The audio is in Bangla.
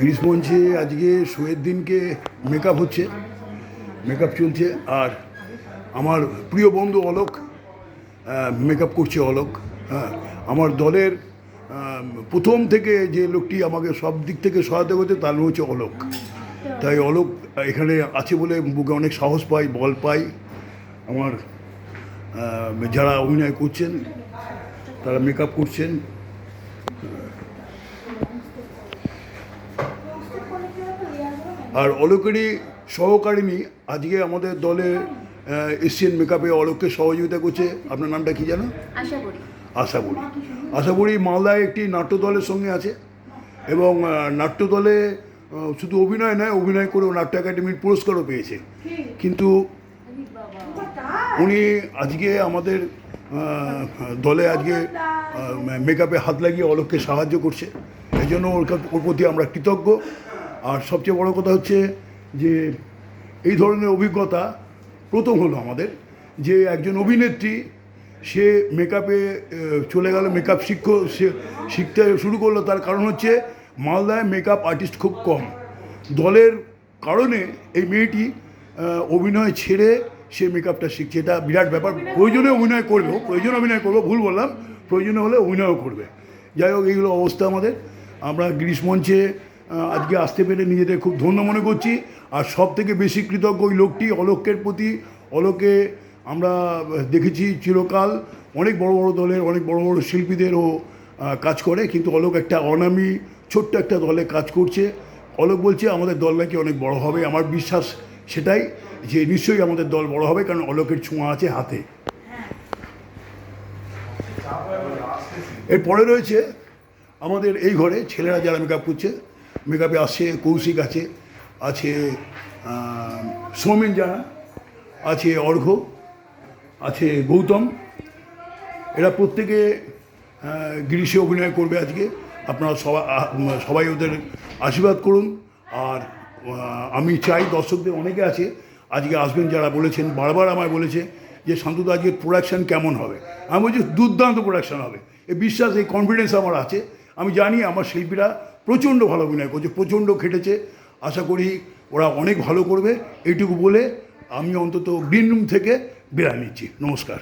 গ্রীষ্মমঞ্চে আজকে শোয়ের দিনকে মেকআপ হচ্ছে, মেকআপ চলছে। আর আমার প্রিয় বন্ধু অলোক মেকআপ করছে। অলোক, হ্যাঁ, আমার দলের প্রথম থেকে যে লোকটি আমাকে সব দিক থেকে সহায়তা করছে তার নাম হচ্ছে অলোক। তাই অলোক এখানে আছে বলে বুকে অনেক সাহস পাই, বল পাই। আমার যারা অভিনয় করছেন, তারা মেকআপ করছেন। আর অলোকেরই সহকারিণী আজকে আমাদের দলে এশিয়ান মেকআপে অলোককে সহযোগিতা করছে। আপনার নামটা কি জানো? আশাবুড়ি। আশাবুড়ি মালদায় একটি নাট্যদলের সঙ্গে আছে এবং নাট্যদলে শুধু অভিনয় নয়, অভিনয় করেও নাট্য একাডেমির পুরস্কারও পেয়েছে। কিন্তু উনি আজকে আমাদের দলে আজকে মেকআপে হাত লাগিয়ে অলোককে সাহায্য করছে। এই জন্য ওর প্রতি আমরা কৃতজ্ঞ। আর সবচেয়ে বড় কথা হচ্ছে যে এই ধরনের অভিজ্ঞতা প্রথম হলো আমাদের, যে একজন অভিনেত্রী সে মেকআপে চলে গেল, মেকআপ শিখতে শুরু করলো। তার কারণ হচ্ছে মালদায় মেকআপ আর্টিস্ট খুব কম। দলের কারণে এই মেয়েটি অভিনয় ছেড়ে সে মেকআপটা শিখছে। এটা বিরাট ব্যাপার। প্রয়োজনে অভিনয় করবো, ভুল বললাম, প্রয়োজনে হলে অভিনয়ও করবে। যাই হোক, এইগুলো অবস্থা আমাদের। আমরা গ্রীষ্মমঞ্চে আজকে আসতে পেরে নিজেদের খুব ধন্য মনে করছি। আর সব থেকে বেশি কৃতজ্ঞ ওই লোকটি, অলোকের প্রতি। অলোকে আমরা দেখেছি চিরকাল অনেক বড় বড় দলের অনেক বড় বড় শিল্পীদেরও কাজ করে, কিন্তু অলোক একটা অনামী ছোট্ট একটা দলে কাজ করছে। অলোক বলছে আমাদের দল নাকি অনেক বড় হবে। আমার বিশ্বাস সেটাই, যে নিশ্চয়ই আমাদের দল বড় হবে, কারণ অলোকের ছোঁয়া আছে হাতে। এরপরে রয়েছে আমাদের এই ঘরে ছেলেরা যারা মেকআপ করছে, মেকআপে আসছে কৌশিক আছে, আছে সৌমেন জানা, আছে অর্ঘ্য, আছে গৌতম। এরা প্রত্যেকে গ্রীষ্মে অভিনয় করবে আজকে। আপনারা সবাই ওদের আশীর্বাদ করুন। আর আমি চাই দর্শকদের অনেকে আছে আজকে আসবেন, যারা বলেছেন, বারবার আমায় বলেছে যে শান্তদা আজকের প্রোডাকশান কেমন হবে। আমি বলছি দুর্দান্ত প্রোডাকশান হবে। এই বিশ্বাস, এই কনফিডেন্স আমার আছে। আমি জানি আমার শিল্পীরা প্রচণ্ড ভালো অভিনয় করছে, প্রচণ্ড খেটেছে। আশা করি ওরা অনেক ভালো করবে। এইটুকু বলে আমি অন্তত গ্রিন রুম থেকে বিদায় নিচ্ছি। নমস্কার।